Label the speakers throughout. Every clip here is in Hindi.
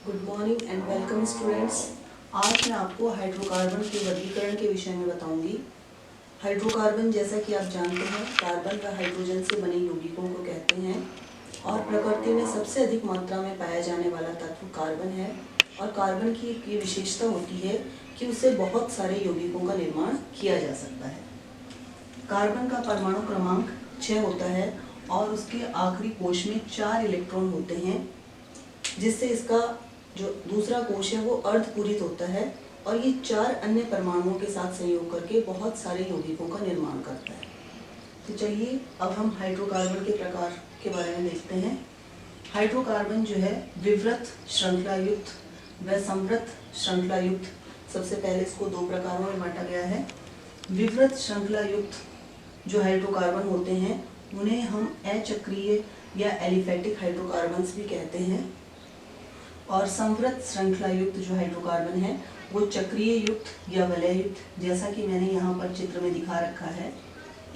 Speaker 1: Good morning and welcome students. आज मैं आपको हाइड्रोकार्बन के वर्गीकरण के विषय में बताऊंगी। हाइड्रोकार्बन जैसा कि आप जानते हैं कार्बन व हाइड्रोजन से बने यौगिकों को कहते हैं और प्रकृति में सबसे अधिक मात्रा में पाया जाने वाला तत्व कार्बन है। और कार्बन की एक ये विशेषता होती है कि उससे बहुत सारे यौगिकों का निर्माण किया जा सकता है। कार्बन का परमाणु क्रमांक 6 होता है और उसके आखिरी कोश में 4 इलेक्ट्रॉन होते हैं, जिससे इसका जो दूसरा कोश है वो अर्धपूरित होता है और ये 4 अन्य परमाणुओं के साथ संयोग करके बहुत सारे यौगिकों का निर्माण करता है। तो चलिए अब हम हाइड्रोकार्बन के प्रकार के बारे में देखते हैं। हाइड्रोकार्बन जो है विवृत श्रृंखला युक्त व समवृत श्रृंखला युक्त, सबसे पहले इसको 2 प्रकारों में बांटा गया है। विवृत श्रृंखला युक्त जो हाइड्रोकार्बन होते हैं उन्हें हम अचक्रीय या एलिफेटिक हाइड्रोकार्बन्स भी कहते हैं, और समवृत श्रृंखला युक्त जो हाइड्रोकार्बन है वो चक्रीय युक्त या वलय युक्त, जैसा कि मैंने यहाँ पर चित्र में दिखा रखा है।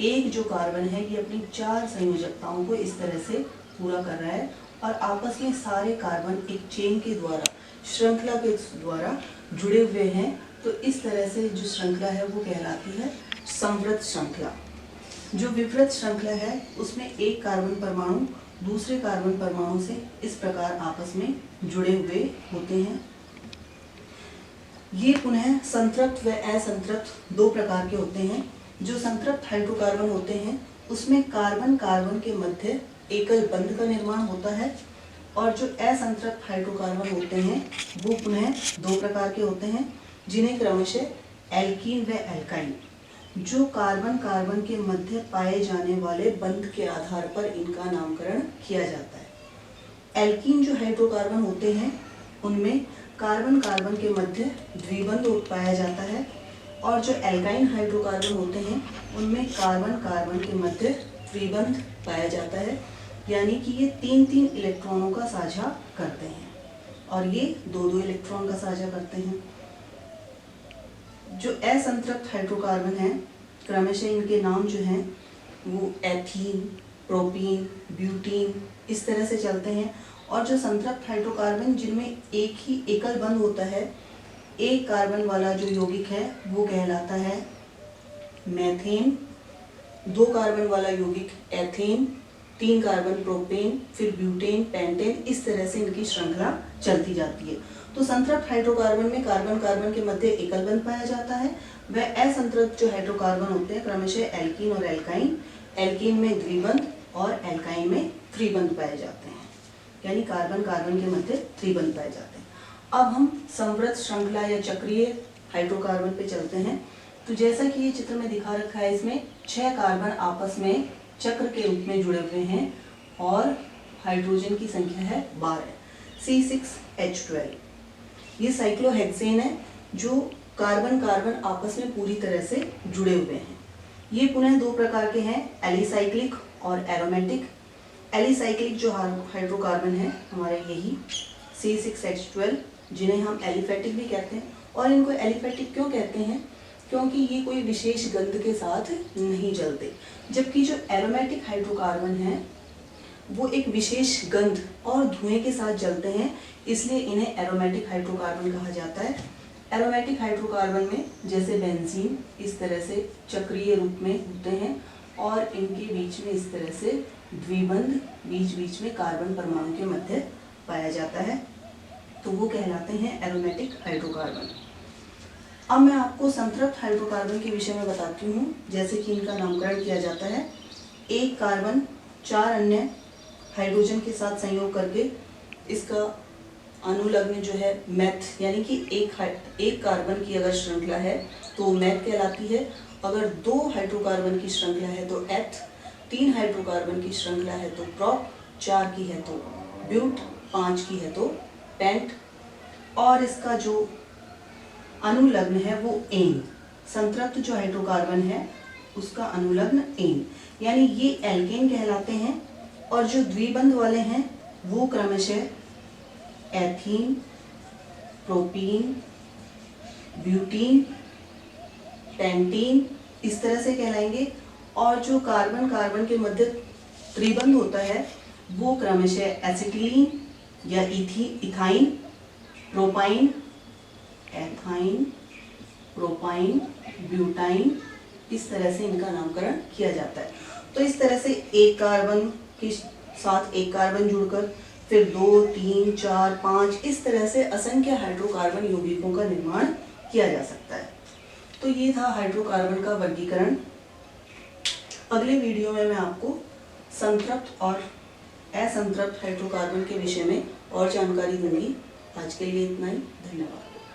Speaker 1: एक जो कार्बन है ये अपनी 4 संयोजकताओं को इस तरह से पूरा कर रहा है और आपस में सारे कार्बन एक चेन के द्वारा, श्रृंखला के द्वारा जुड़े हुए हैं। तो इस तरह से जो श्रृंखला है वो कहलाती है समवृत श्रृंखला। जो विवृत श्रृंखला है उसमें एक कार्बन परमाणु दूसरे कार्बन परमाणु से इस प्रकार आपस में जुड़े हुए होते हैं। ये पुनः संतृप्त व असंतृप्त 2 प्रकार के होते हैं। जो संतृप्त हाइड्रोकार्बन होते हैं उसमें कार्बन कार्बन के मध्य एकल बंध का निर्माण होता है, और जो असंतृप्त हाइड्रोकार्बन होते हैं वो पुनः 2 प्रकार के होते हैं, जिन्हें क्रमशः एल्कीन व एल्काइन। जो कार्बन कार्बन के मध्य पाए जाने वाले बंध के आधार पर इनका नामकरण किया जाता है। एल्कीन जो हाइड्रोकार्बन होते हैं उनमें कार्बन कार्बन के मध्य द्विबंध पाया जाता है, और जो एल्काइन हाइड्रोकार्बन होते हैं उनमें कार्बन कार्बन के मध्य त्रिबंध पाया जाता है, यानी कि ये 3-3 इलेक्ट्रॉनों का साझा करते हैं और ये 2-2 इलेक्ट्रॉन का साझा करते हैं। जो असंतृप्त हाइड्रोकार्बन है क्रमशः इनके नाम जो हैं वो एथीन, प्रोपीन, ब्यूटीन इस तरह से चलते हैं। और जो संतृप्त हाइड्रोकार्बन जिनमें एक ही एकल बंध होता है, एक कार्बन वाला जो यौगिक है वो कहलाता है मेथेन, 2 कार्बन वाला यौगिक एथेन, 3 कार्बन प्रोपेन, फिर ब्यूटेन, पेंटेन, इस तरह से इनकी श्रृंखला चलती जाती है। तो संतृप्त हाइड्रोकार्बन में कार्बन कार्बन के मध्य एकल बंध पाया जाता है। वह असंतृप्त जो हाइड्रोकार्बन होते हैं क्रमशः एल्कीन और एल्काइन, एल्कीन में द्विबंध और एल्काइन में त्रिबंध पाए जाते हैं, यानी कार्बन कार्बन के मध्य त्रिबंध पाए जाते हैं। अब हम समवृत श्रृंखला या चक्रीय हाइड्रोकार्बन पे चलते हैं। तो जैसा कि ये चित्र में दिखा रखा है, इसमें 6 कार्बन आपस में चक्र के रूप में जुड़े हुए हैं और हाइड्रोजन की संख्या है 12, C6H12। ये साइक्लोहेक्सेन है जो कार्बन कार्बन आपस में पूरी तरह से जुड़े हुए हैं। ये पुनः 2 प्रकार के हैं, एलिसाइक्लिक और एरोमेटिक। एलिसाइक्लिक जो हाइड्रोकार्बन है हमारे यही C6H12, जिन्हें हम एलिफेटिक भी कहते हैं। और इनको एलिफेटिक क्यों कहते हैं? क्योंकि ये कोई विशेष गंध के साथ नहीं जलते, जबकि जो एरोमेटिक हाइड्रोकार्बन है वो एक विशेष गंध और धुएं के साथ जलते हैं, इसलिए इन्हें एरोमेटिक हाइड्रोकार्बन कहा जाता है। एरोमेटिक हाइड्रोकार्बन में जैसे बेंजीन इस तरह से चक्रीय रूप में होते हैं और इनके बीच में इस तरह से द्विबंध बीच बीच में कार्बन परमाणु के मध्य पाया जाता है, तो वो कहलाते हैं एरोमेटिक हाइड्रोकार्बन। अब मैं आपको संतृप्त हाइड्रोकार्बन के विषय में बताती हूँ, जैसे कि इनका नामकरण किया जाता है। एक कार्बन 4 अन्य हाइड्रोजन के साथ संयोग करके इसका अनुलग्न जो है मेथ, यानी कि एक कार्बन की अगर श्रृंखला है तो मेथ कहलाती है। अगर 2 हाइड्रोकार्बन की श्रृंखला है तो एथ, 3 हाइड्रोकार्बन की श्रृंखला है तो प्रोप, 4 की है तो ब्यूट, 5 की है तो पेंट, और इसका जो अनुलग्न है वो एन। संतृप्त जो हाइड्रोकार्बन है उसका अनुलग्न एन, यानी ये एल्केन कहलाते हैं। और जो द्विबंध वाले हैं वो क्रमशः एथीन, प्रोपीन, ब्यूटीन, पेंटीन इस तरह से कहलाएंगे। और जो कार्बन कार्बन के मध्य त्रिबंध होता है वो क्रमशः एसिटिलीन या ethyne, propyne, ethyne, propyne, butyne, इस तरह से इनका नामकरण किया जाता है। तो इस तरह से एक कार्बन के साथ एक कार्बन जुड़कर फिर 2, 3, 4, 5 इस तरह से असंख्य हाइड्रोकार्बन यौगिकों का निर्माण किया जा सकता है। तो ये था हाइड्रोकार्बन का वर्गीकरण। अगले वीडियो में मैं आपको संतृप्त और असंतृप्त हाइड्रोकार्बन के विषय में और जानकारी दूंगी। आज के लिए इतना ही। धन्यवाद।